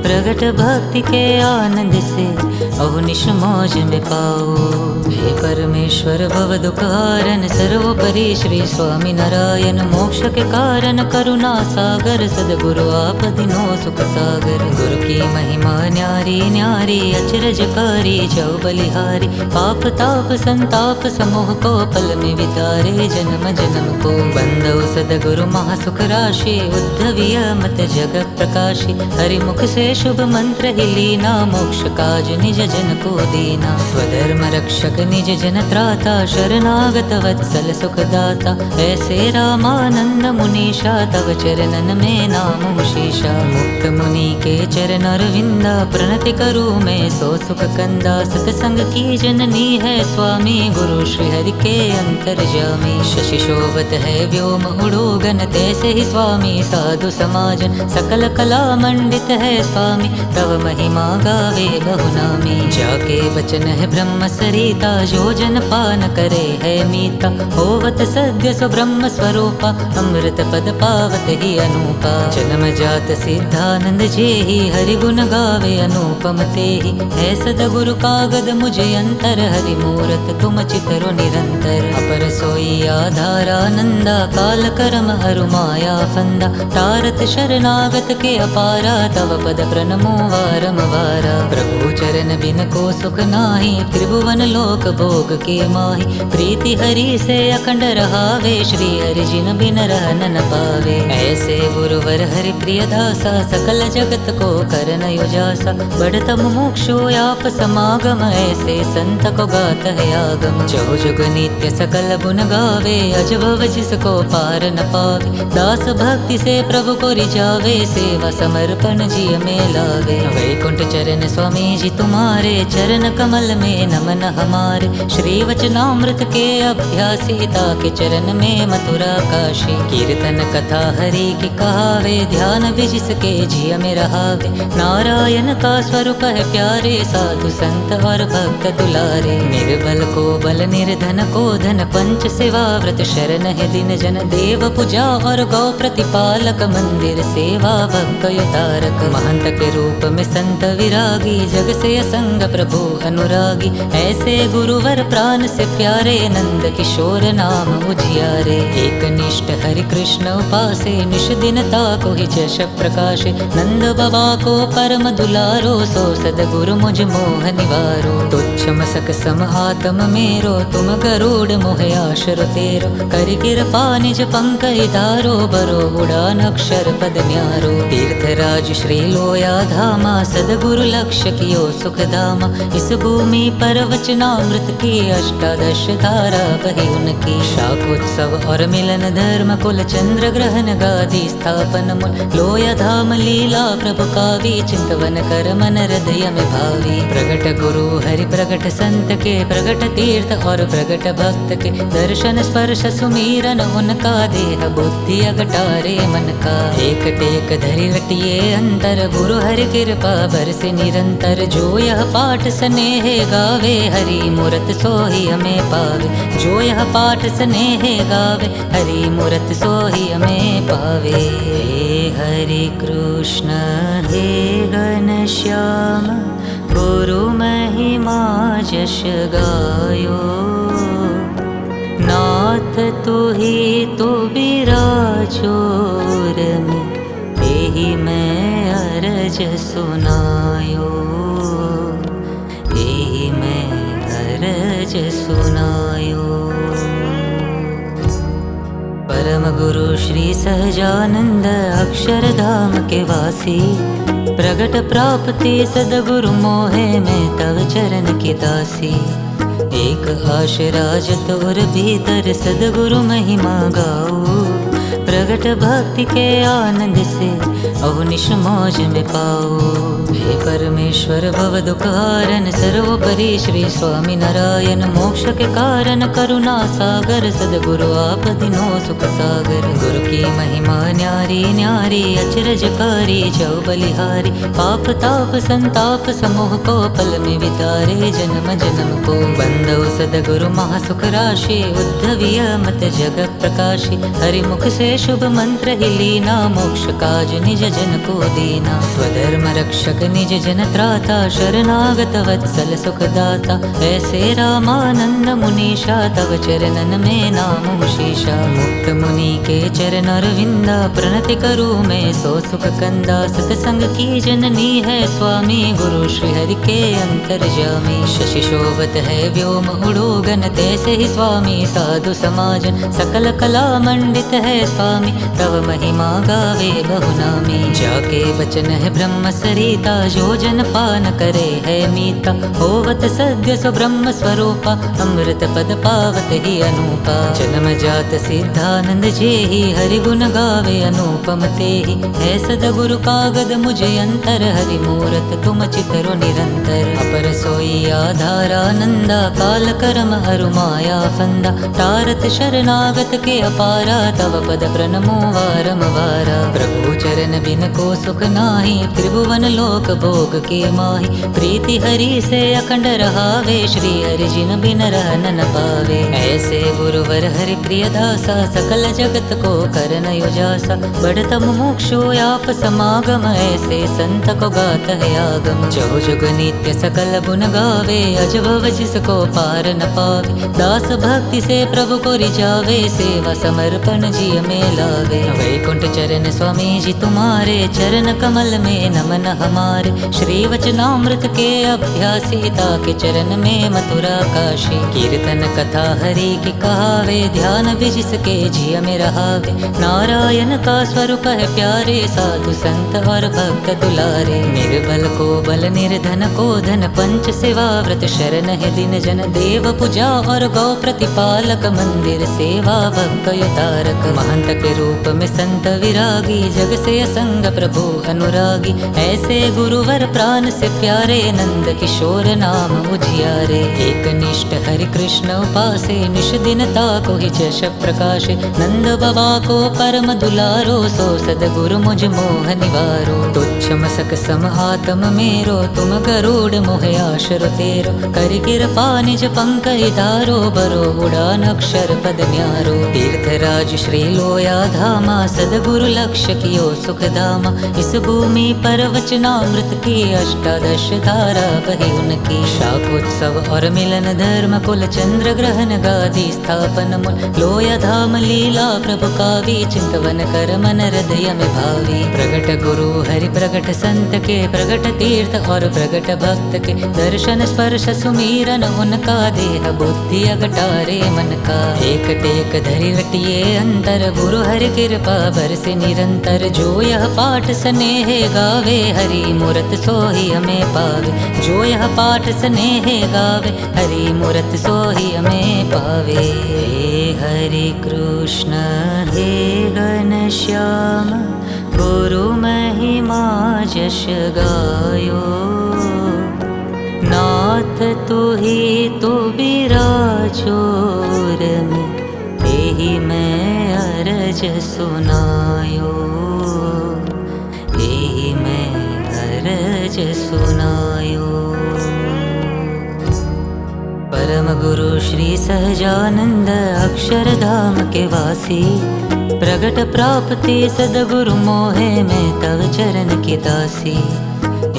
प्रगट भक्ति के आनंद से, अवनिश मौज में पाओ। हे परमेश्वर भव दुख हारन, सर्वोपरि श्री स्वामी नारायण। मोक्ष के कारण करुणा सागर, सदगुरु आप दिनो सुख सागर। गुरु की महिमा न्यारी न्यारी, अचरजकारी जौ बलिहारी। पाप ताप संताप समूह को, पल में वितारे जन्म जन्म को। बंदौ सदगुरु महासुख राशि, उद्धविय मत जग प्रकाशी। हरि मुख से शुभ मंत्र ही लीना, मोक्ष काज निज जन को दीना। स्वधर्म रक्षक निज जन त्राता, शरणागत वत्सल सुखदाता। ऐसे रामानंद मुनीषा, तव चरणन में नाम शीशा। मुक्त मुनि के चरण अरविंदा, प्रणति करूँ मैं सो सुख कंदा। सतसंग की जननी है स्वामी, गुरु श्री हरि के अंतर्जामी। शशि शोभत है व्योम उड़ोगन, तैसे ही स्वामी साधु समाजन। सकल कला मंडित है स्वामी, तव महिमा गावे बहुनामी। जाके वचन है ब्रह्म सरिता, जो जन पान करे है मीता। होवत सद्य सो ब्रह्म स्वरूपा, अमृत पद पावत ही अनूपा। जन्म जात सिद्धानंद जेहि, हरि गुण गावे अनुपम तेहि। है सदगुरु कागद मुझे अंतर, हरि मूरत तुम चितरो निरंतर। अपर सोई आधारानंदा, काल कर्म हरु माया फंदा। तारत शरणागत के अपारा, तव पद प्रणमो वारम वारा। प्रभु चरण बिन को सुख नाही, त्रिभुवन लोक भोग भोग के माही। प्रीति हरि से अखंड रहावे, श्री हरि जिन बिन रहन न पावे। ऐसे गुरुवर हरि प्रिय दासा, सकल जगत को करन उजासा। बढ़त मुमुक्षु आप समागम, ऐसे संत को गात है आगम। जो जुग नित्य सकल गुण गावे, अजभव जिसको पार न पावे। दास भक्ति से प्रभु को रिझावे, सेवा समर्पण जी में लावे। वैकुंठ चरण स्वामी जी तुम्हारे, चरण कमल में नमन हमारे। श्री वचनामृत के अभ्यासी, ताके चरण में मथुरा काशी। कीर्तन कथा हरि की कहावे, ध्यान भी जिसके जिय में रहावे। नारायण का स्वरूप है प्यारे, साधु संत और भक्त दुलारे। निर्बल को बल निर्धन को धन, पंच सेवा व्रत शरण है दिन जन। देव पूजा और गौ प्रतिपालक, मंदिर सेवा भक्त युतारक। महंत के रूप में संत विरागी, जग से असंग प्रभु अनुरागी। ऐसे गुरुवर प्राण से प्यारे, नंद किशोर नाम उजियारे। एक निष्ठ हरि कृष्ण उपासे, निश दिन ताको ही जश प्रकाशे। नंद बाबा को परम दुलारो, सो सदगुरु मुझ मोह निवारो। तुच्छ मसक सम आत्म मेरो, तुम गरुड़ मोह आशर तेरो। कर कृपा निज पंकज धारो, बरो उड़ान अक्षर पद न्यारो। तीर्थराज श्री लोया धामा, सदगुरु लक्ष्य कियो सुख धामा। इस भूमि पर वचनामृत की, अष्टादश धारा बही उनकी। शाकोत्सव और मिलन धर्म कुल, चंद्र ग्रहण गादी स्थापन मूल। लोया धाम लीला प्रभु कावी, चिंतवन कर मन हृदय में भावी। प्रगट गुरु हरि प्रगट संत के, प्रगट तीर्थ और प्रगट भक्त के। दर्शन स्पर्श सुमीरन उनका, देह बुद्धि अगटारे मन का। एक टेक धरि लटिए अंतर, गुरु हरि कृपा बरसे निरंतर। जो यह पाठ स्नेह गावे, हरि मूरत सोहि हमें पावे। जो यह पाठ स्नेह गावे, हरि मूरत सोहि हमें पावे। हे हरि कृष्ण हे घनश्याम, गुरु महिमा जश गायो। नाथ तू ही तो बिराजो में, तेहि मैं अरज सुनायो। तेहि मैं अरज सुनायो। परम गुरु श्री सहजानंद, अक्षरधाम के वासी। प्रगट प्राप्ति सदगुरु मोहे, मैं तव चरण की दासी। एक आशराज तोर भीतर, सदगुरु महिमा गाओ। प्रगट भक्ति के आनंद से, अवनिश मौज में पाओ। हे परमेश्वर भव दुखारन, सर्वोपरि श्री स्वामी नारायण। मोक्ष के कारण करुणा सागर, सदगुरु आप दिनो सुख सागर। गुरु की महिमा न्यारी न्यारी, अचरजकारी जौ बलिहारी। पाप ताप संताप समूह को, पल में वितारे जन्म जन्म को। बंदो सदगुरु महासुख राशि, उद्धविय मत जग प्रकाशी। हरि मुख से शुभ मंत्र ही लीना, मोक्ष काज निज जन को दीना। स्वधर्म रक्षक निज जन त्राता, शरणागत वत्सल सुखदाता। ऐसे रामानंद मुनीषा, तव चरणन में नाम शीशा। मुक्त मुनि के चरण अरविंदा, प्रणति करूँ मैं सो सुख कंदा। सतसंग की जननी है स्वामी, गुरु श्री हरि के अंतर्जामी। शशि शोभत है व्योम उड़ोगन, तैसे ही स्वामी साधु समाजन। सकल कला मंडित है स्वामी, तव महिमा गावे बहुनामी। जाके वचन है ब्रह्म सरिता, जो जन पान करे है मीता। होवत सद्य सो ब्रह्म स्वरूपा, अमृत पद पावत ही अनूपा। जन्म जात सिद्धानंद जेहि, हरि गुण गावे अनुपम तेहि। है सदगुरु कागद मुझे अंतर, हरि मूरत तुम चितरो निरंतर। अपर सोई आधारानंदा, काल कर्म अरु माया फंदा। तारत शरणागत के अपारा, तव पद प्रणमो वारम वारा। प्रभु चरण बिन को सुख नाही, त्रिभुवन लोक भोग के माही। प्रीति हरि से अखंड रहावे, श्री हरि जिन बिन रहन न पावे। ऐसे गुरुवर हरि प्रिय दासा, सकल जगत को करन उजासा। बढ़त मुमुक्षु आप समागम, ऐसे संत को गात है आगम। जो जुग नित्य सकल गुण गावे, अजभव जिसको पार पार न पावे। दास भक्ति से प्रभु को रिझावे, सेवा समर्पण जिय में लावे। वैकुंठ चरण स्वामी जी तुम्हारे, चरण कमल में नमन हमारे। श्री वचनामृत के अभ्यासी, ताके चरण में मथुरा काशी। कीर्तन कथा हरि की कहावे, ध्यान भी जिसके जिय में रहावे। नारायण का स्वरूप है प्यारे, साधु संत और भक्त दुलारे। निर्बल को बल, निर्धन को धन, पंच सेवा व्रत शरण है दिन जन। देव पूजा और गौ प्रतिपालक, मंदिर सेवा भक्त युतारक। महंत के रूप में संत विरागी, जग से असंग प्रभु अनुरागी। ऐसे गुरुवर प्राण से प्यारे, नंद किशोर नाम उजियारे। एक निष्ठ हरि कृष्ण उपासे, निश दिन ताको ही जश प्रकाशे। नंद बाबा को परम दुलारो, सो सदगुरु मुझ मोह निवारो। तुच्छ मसक सम आत्म मेरो, तुम गरुड़ मोह आशर तेरो। कर कृपा निज पंकज धारो, बरो उड़ान अक्षर पद न्यारो। तीर्थराज श्री लोया धामा, सदगुरु लक्ष्य कियो सुख धामा। इस भूमि पर वचनामृत की, अष्टादश धारा बही उनकी। शाकोत्सव और मिलन धर्म कुल, चंद्र ग्रहण गादी स्थापन मूल। लोया धाम लीला प्रभु कावी, चिंतवन कर मन हृदय में भावी। प्रगट गुरु हरि प्रगट संत के, प्रगट तीर्थ और प्रगट भक्त के। दर्शन स्पर्श सुमीरन उनका, देह बुद्धि अगटारे मन का। एक टेक धरि रटिए अंतर, गुरु हरि कृपा बरसे निरंतर। जो यह पाठ स्नेह गावे, हरि मूरत सोहि हमें पावे। जो यह पाठ स्नेह गावे, हरि मूरत सोहि हमें पावे। हे हरि कृष्ण हे घनश्याम, गुरु महिमा जश गायो। नाथ तू ही तो बिराजो में, तेहि मैं अरज सुनायो। तेहि मैं अरज सुनायो। परम गुरु श्री सहजानंद, अक्षरधाम के वासी। प्रगट प्राप्ति सदगुरु मोहे, मैं तव चरण की दासी।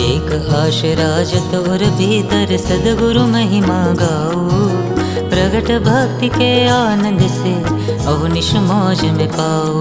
एक आशराज तोर भीतर, सदगुरु महिमा गाओ। प्रगट भक्ति के आनंद से, अवनिश मौज में पाओ।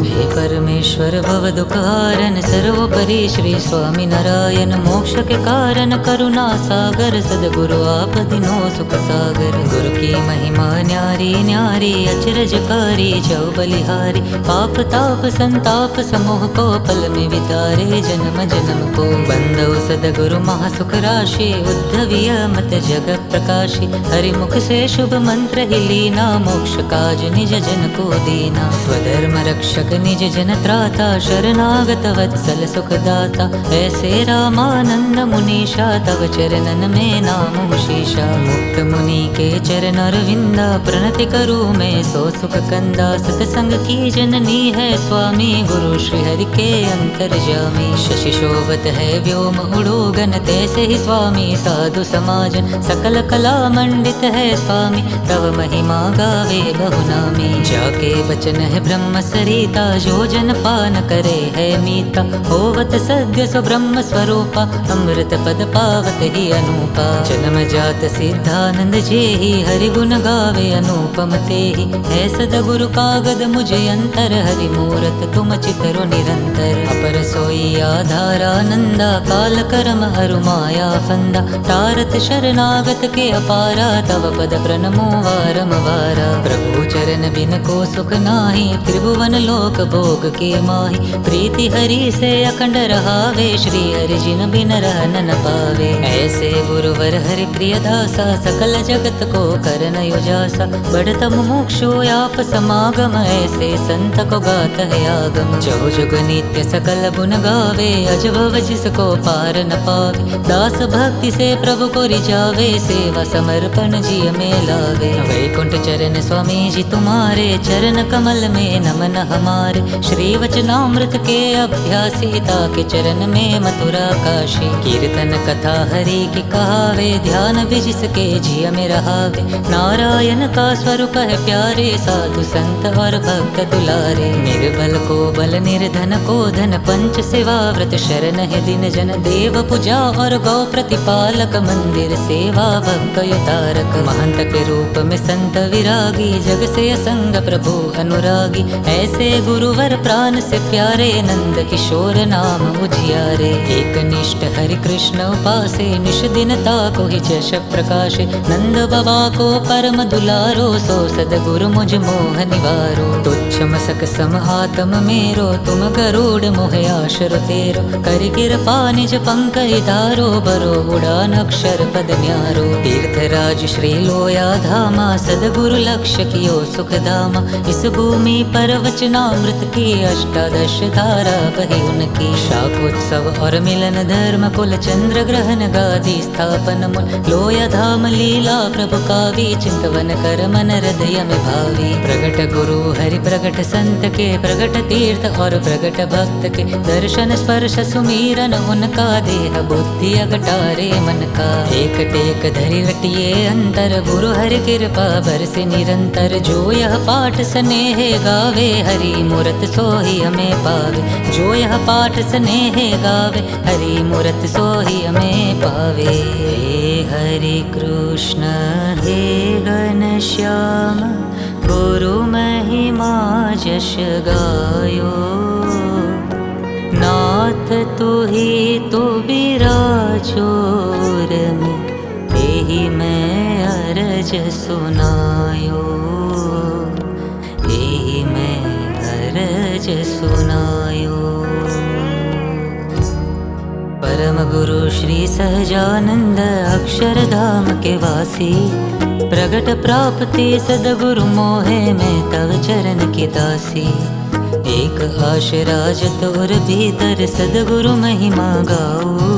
हे परमेश्वर भव दुख हारन, सर्वोपरि श्री स्वामी नारायण। मोक्ष के कारण करुणा सागर, सदगुरु आप दिनो सुख सागर। गुरु की महिमा न्यारी न्यारी, अचरजकारी जौ बलिहारी। पाप ताप संताप समूह को, पल में वितारे जन्म जन्म को। बंदौ सदगुरु महासुख राशि, उद्धविय मत जग प्रकाशी। हरि मुख से शुभ मंत्र ही लीना, मोक्ष काज निज जन को दीना। स्वधर्म रक्षक निज जन त्राता, शरणागत वत्सल सुखदाता। ऐसे रामानंद मुनीषा, तव चरणन में नाम शीशा। मुक्त मुनि के चरण अरविंदा, प्रणति करूँ मैं सो सुख कंदा। सतसंग की जननी है स्वामी, गुरु श्री हरि के अंतर्जामी। शशि शोभत है व्योम उड़ोगन, तैसे ही स्वामी साधु समाजन। सकल कला मंडित है स्वामी, तव महिमा गावे बहुनामी। जाके वचन है ब्रह्म सरिता, जो जन पान करे है मीता। होवत सद्य सो ब्रह्म स्वरूपा, अमृत पद पावत ही अनूपा। जन्म जात सिद्धानंद जेहि, हरि गुण गावे अनुपम तेहि। है सदगुरु कागद मुझे अंतर, हरि मूरत तुम चितरो निरंतर। अपर सोई आधारानंदा, काल कर्म हरु माया फंदा। तारत शरणागत के अपारा, तव पद प्रणमो वारम वारा। प्रभु चरण बिन को सुख नाही, त्रिभुवन लोक भोग के माही। प्रीति हरि से अखंड रहावे, श्री हरि जिन बिन रहन न पावे। ऐसे गुरुवर हरि प्रिय दासा, सकल जगत को करन युजासा। बढ़त मुमुक्षु आप समागम, ऐसे संत को गात है आगम। जो जुग नित्य सकल गुण गावे, अजभव जिसको पार न पावे। दास भक्ति से प्रभु को रिझावे, सेवा समर्पण जिय में लावे। वैकुंठ चरण स्वामी जी तुम्हारे, चरण कमल में नमन हमारे। श्री वचनामृत के अभ्यासी, ताके चरण में मथुरा काशी। कीर्तन कथा हरि की कहावे, ध्यान भी जिसके जिय में रहावे। नारायण का स्वरूप है प्यारे, साधु संत और भक्त दुलारे। निर्बल को बल, निर्धन को धन, पंच सेवा व्रत शरण है दिन जन। देव पूजा और गौ प्रतिपालक, मंदिर सेवा भक्त तारक। महंत के रूप में संत विरागी, जग से असंग प्रभु अनुरागी। ऐसे गुरुवर प्राण से प्यारे, नंद किशोर नाम उजियारे। एक निष्ठ हरि कृष्ण उपासे, निश दिन ताको ही जश प्रकाशे। नंद बाबा को परम दुलारो, सो सदगुरु मुझ मोह निवारो। तुच्छ मसक सम आत्म मेरो, तुम गरुड़ मोह आशर तेरो। कर कृपा निज पंकज धारो, बरो उड़ान अक्षर पद न्यारो। तीर्थराज श्री लोया धामा, सदगुरु लक्ष्य कियो सुख धामा। इस भूमि पर वचनामृत की, अष्टादश धारा बही उनकी। शाकोत्सव और मिलन धर्म, कुल चंद्र ग्रहण गादी स्थापन मूल। लोया धाम लीला प्रभु कावी, चिंतवन कर मन हृदय में भावी। प्रगट गुरु हरि प्रगट संत के, प्रगट तीर्थ और प्रगट भक्त के। दर्शन स्पर्श सुमीरन उनका, देह बुद्धि अगटारे मन का। एक टेक धरि रटिए अंतर, गुरु हरि कृपा बरसे निरंतर। जो यह पाठ स्नेह गावे, हरि मूरत सोहि हमें पावे। जो यह पाठ स्नेह गावे, हरि मूरत सोहि हमें पावे। हे हरि कृष्ण हे घनश्याम, गुरु महिमा जश गायो। नाथ तू ही तो बिराजो में, यही मैं अरज सुनायो। यही मैं अरज सुनायो। परम गुरु श्री सहजानंद, अक्षरधाम के वासी। प्रगट प्राप्ति सदगुरु मोहे, मैं तव चरण की दासी। एक आशराज तोर भीतर, सदगुरु महिमा गाओ।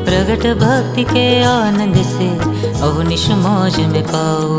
प्रगट भक्ति के आनंद से, अवनिश मौज में पाओ।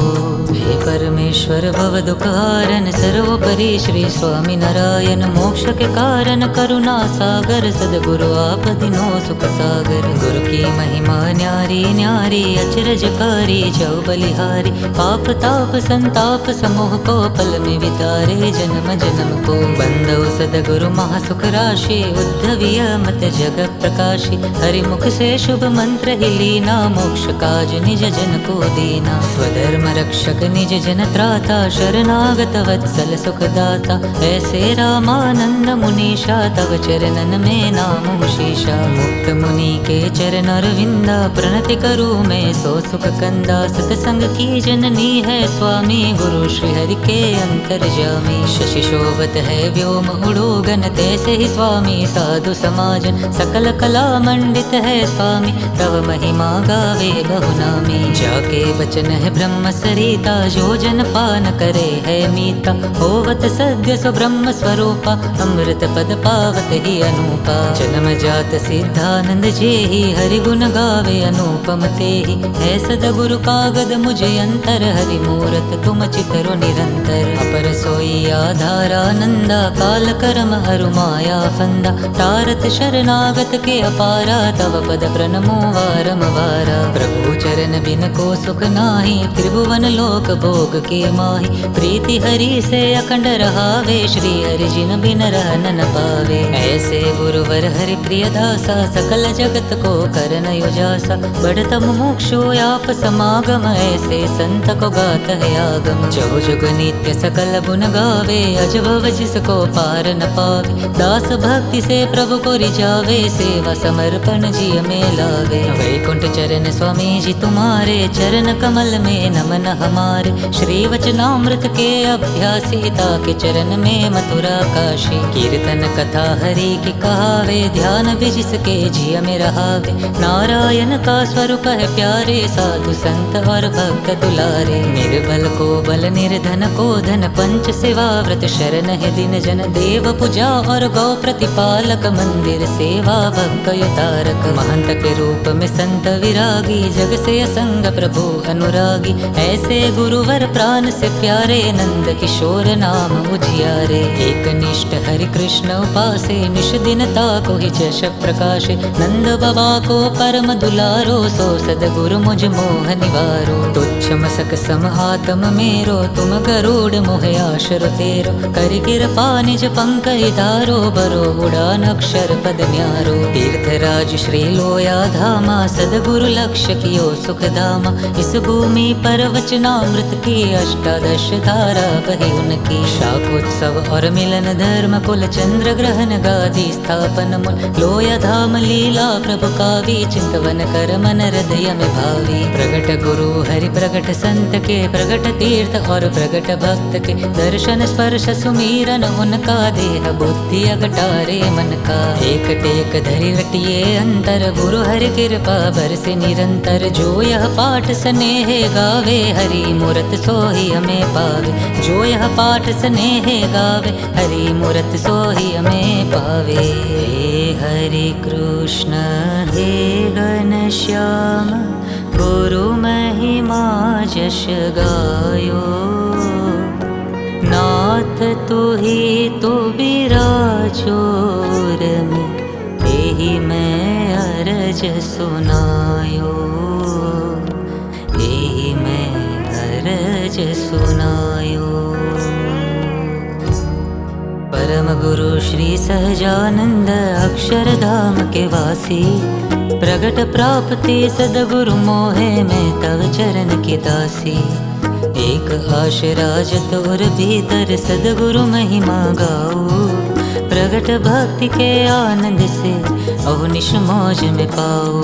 हे परमेश्वर भव दुख हारन, सर्वोपरि श्री स्वामी नारायण। मोक्ष के कारण करुणा सागर, सदगुरु आप दिनो सुख सागर। गुरु की महिमा न्यारी न्यारी, अचरजकारी जव बलिहारी। पाप ताप संताप समोह को, पल में वितारे जन्म जन्म को। बंदो सदगुरु महासुख राशि, उद्धविय मत जग प्रकाशी। हरि मुख से शुभ मंत्र ही लीना, मोक्ष काज निज जन को दीना। स्वधर्म रक्षक निज जन त्राता, शरणागत वत्सल सुखदाता। ऐसे रामानंद मुनीषा, तव चरणन में नाम शीशा। मुक्त मुनि के चरण अरविंदा, प्रणति करूँ मैं सो सुख कंदा। सतसंग की जननी है स्वामी, गुरु श्री हरि के अंतर्जामी। शशि शोभत है व्योम उड़ोगन, तैसे ही स्वामी साधु समाजन। सकल कला मंडित है स्वामी, तव महिमा गावे बहुनामी। जाके बचन है ब्रह्म सरिता, जो जन पान करे है मीता। होवत सद्य सो ब्रह्म स्वरूपा, अमृत पद पावत ही अनूपा। जन्म जात सिद्धानंद जे ही, हरि गुण गावे अनुपम ते ही। है सदगुरु कागद मुझे अंतर, हरि मूरत तुम चितरो निरंतर। अपर सोई आधारानंदा, काल कर्म हरु माया फंदा। तारत शरणागत के अपारा, तव पद प्रणमो वारम वारा। प्रभु चरण बिन को सुख नाही, त्रिभुवन लोक भोग के माही। प्रीति हरि से अखंड रहावे, श्री हरि जिन बिन रहन न पावे। ऐसे गुरुवर हरि प्रिय दासा, सकल जगत को करन युजासा। बढ़त मुमुक्षु आप समागम, ऐसे संत को गात है आगम। जो जुग नित्य सकल गुण गावे, अजभव जिसको पार न पावे। दास भक्ति से प्रभु को रिझावे, सेवा समर्पण जी में लावे। वैकुंठ चरण स्वामी जी तुम्हारे, चरण कमल में नमन हमारे। श्री वचनामृत के अभ्यासी, ताके चरण में मथुरा काशी। कीर्तन कथा हरि की कहावे, ध्यान भी जिसके जिय में रहावे। नारायण का स्वरूप है प्यारे, साधु संत और भक्त दुलारे। निर्बल को बल, निर्धन को धन, पंच सेवा व्रत शरण है दिन जन। देव पूजा और गौ प्रतिपालक, मंदिर सेवा भक्त तारक। महंत के रूप में संत विरागी, जग से असंग संग प्रभु अनुरागी। ऐसे गुरुवर प्राण से प्यारे, नंद किशोर नाम उजियारे। एक निष्ठ हरि कृष्ण उपासे, निश दिन ताको ही जश प्रकाशे। नंद बाबा को परम दुलारो, सो सदगुरु मुझ मोह निवारो। तुच्छ मसक सम आत्म मेरो, तुम गरुड़ मोह आशर तेरो। कर कृपा निज पंकज धारो, बरो उड़ान अक्षर पद न्यारो। तीर्थराज श्री लोया धामा, सदगुरु लक्ष्य कियो सुख धामा। इस भूमि पर वचनामृत की, अष्टादश धारा बही उनकी। शाकोत्सव और मिलन धर्म कुल, चंद्र ग्रहण गादी स्थापन मूल। लोया धाम लीला प्रभु कावी, चिंतवन कर मन हृदय में भावी। प्रगट गुरु हरि प्रगट संत के, प्रगट तीर्थ और प्रगट भक्त के। दर्शन स्पर्श सुमीरन उनका, देह बुद्धि अगटारे मन का। एक टेक धरि रटिए अंतर, गुरु हरि कृपा बरसे निरंतर। जो यह पाठ स्नेह गावे, हरि मूरत सोहि हमें पावे। जो यह पाठ स्नेह गावे, हरि मूरत सोहि हमें पावे। हे हरि कृष्ण हे घनश्याम, गुरु महिमा जश गायो। नाथ तुहि तो बिराजो रमि, तेहि मैं अरज सुनायो। तेहि मैं अरज सुनायो। परम गुरु श्री सहजानंद, अक्षरधाम के वासी। प्रगट प्राप्ति सदगुरु मोहे, मैं तव चरण की दासी। एक आशरा जतोर भीतर, सदगुरु महिमा गाओ। प्रगट भक्ति के आनंद से, अवनिश मौज में पाओ।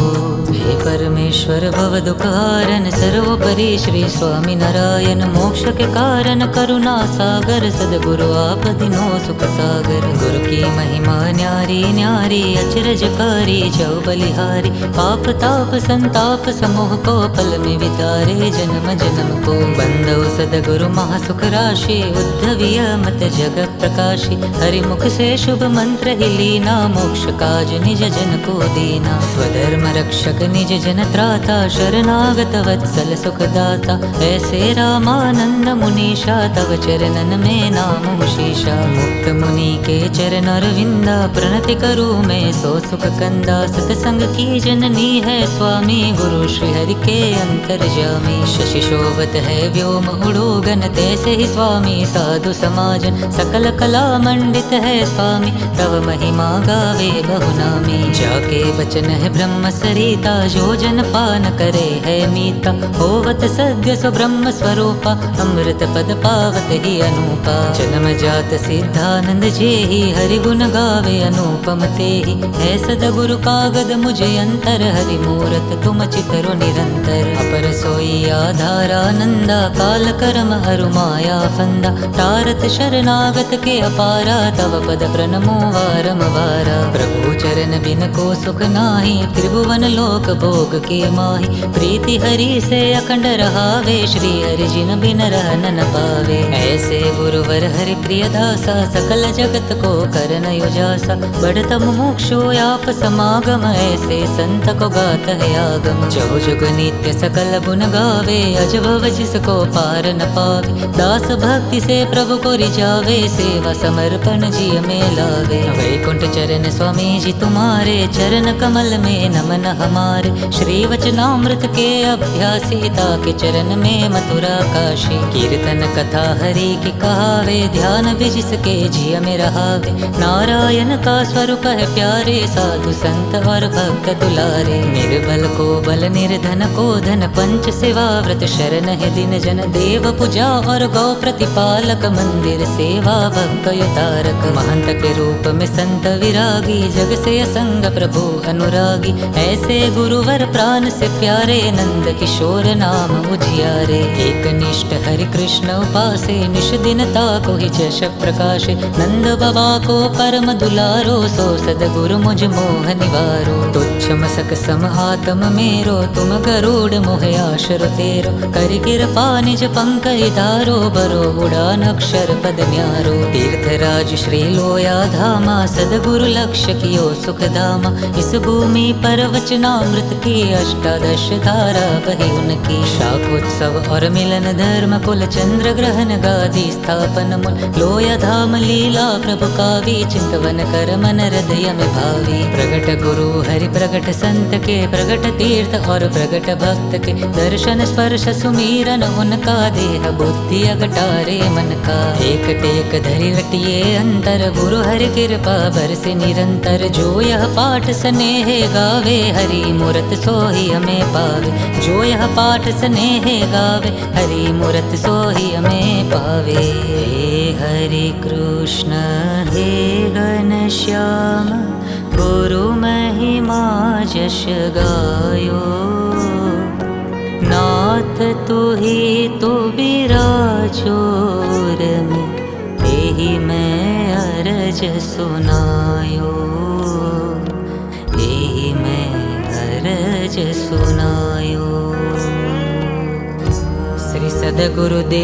हे परमेश्वर भव दुखारन, सर्वोपरि श्री स्वामी नारायण। मोक्ष के कारण करुणा सागर, सदगुरु आप दिनो सुख सागर। गुरु की महिमा न्यारी न्यारी, अचरजकारी जौ बलिहारी। पाप ताप संताप समोह को, पल में वितारे जन्म जन्म को। बंदौ सदगुरु महासुख राशि, उद्धविय मत जग प्रकाशी। हरि मुख से शुभ मंत्र ही लीना, मोक्ष काज निज जन को दीना। स्वधर्म रक्षक निज जन त्राता, शरणागत वत्सल सुखदाता। ऐसे रामानंद मुनीषा, तव चरणन में नाम शीशा। मुक्त मुनि के चरण अरविंदा, प्रणति करूँ मैं सो सुख कंदा। सतसंग की जननी है स्वामी, गुरु श्री हरि के अंतर्जामी। शशि शोभत है व्योम उड़ोगन, तैसे ही स्वामी साधु समाजन। सकल कला मंडित है स्वामी, तव महिमा गावे बहुनामी। जाके वचन है ब्रह्म सरिता, जो जन पान करे है मीता। होवत सद्य सो ब्रह्म स्वरूपा, अमृत पद पावत ही अनूपा। जन्म जात सिद्धानंद जेहि, हरि गुण गावे अनुपम तेहि। है सदगुरु कागद मुझे अंतर, हरि मूरत तुम चितरो निरंतर। अपर सोई आधारानंदा, काल कर्म अरु माया फंदा। तारत शरणागत के अपारा, तव पद प्रणमो वारम वारा। प्रभु चरण बिन को सुख नाही, त्रिभुवन लोक भोग के माही। प्रीति हरि से अखंड रहावे, श्री हरि जिन बिन रहन न पावे। ऐसे गुरुवर हरि प्रिय दासा, सकल जगत को करन उजासा। बढ़त मुमुक्षु आप समागम, ऐसे संत को गात है आगम। जो जुग नित्य सकल गुण गावे, अजब जिसको पार न पावे। दास भक्ति से प्रभु को रिझावे, सेवा समर्पण जी में लावे। वैकुंठ चरण स्वामी जी तुम्हारे, चरण कमल में नमन हमारे। श्री वचनामृत के अभ्यासी, ताके चरण में मथुरा काशी। कीर्तन कथा हरि की कहावे, ध्यान भी जिसके जिय में रहावे। नारायण का स्वरूप है प्यारे, साधु संत और भक्त दुलारे। निर्बल को बल निर्धन को धन, पंच सेवा व्रत शरण है दिन जन। देव पूजा और गौ प्रतिपालक, मंदिर सेवा भक्त युतारक। महंत के रूप में संत विरागी, जग से असंग प्रभु अनुरागी। ऐसे गुरुवर प्राण से प्यारे, नंद किशोर नाम उजियारे। एक निष्ठ हरि कृष्ण उपासे, निश दिन ताको ही जश प्रकाशे। नंद बाबा को परम दुलारो, सो सदगुरु मुझ मोह निवारो। तुच्छ मसक सम आत्म मेरो, तुम गरुड़ मोह आशर तेरो। कर कृपा निज पंकज धारो, बरो उड़ान अक्षर पद न्यारो। तीर्थराज श्री लोया धामा, सदगुरु लक्ष्य कियो सुख धामा। इस भूमि पर वचना अमृत की 18 धारा बही उनकी। शाकोत्सव और मिलन धर्म कुल चंद्र ग्रहण गादी स्थापन मूल। लोया धाम लीला प्रभु कावी चिंतवन कर मन हृदय में भावी। प्रगट गुरु हरि प्रगट संत के प्रगट तीर्थ और प्रगट भक्त के दर्शन स्पर्श सुमीरन उनका देह बुद्धि अगटारे मन का। एक टेक धरि रटिए अंतर गुरु हरि कृपा बरसे निरंतर। जो यह पाठ स्नेह गावे हरि मूरत सोहि हमें पावे। जो यह पाठ स्नेह गावे हरि मूरत सोहि हमें पावे। हे हरि कृष्ण हे घनश्याम गुरु महिमा जश गायो। नाथ तू ही तो बिराजो में यही मैं अरज सुनायो। यही मैं अरज सुनायो। श्री सद्गुरुदेवनी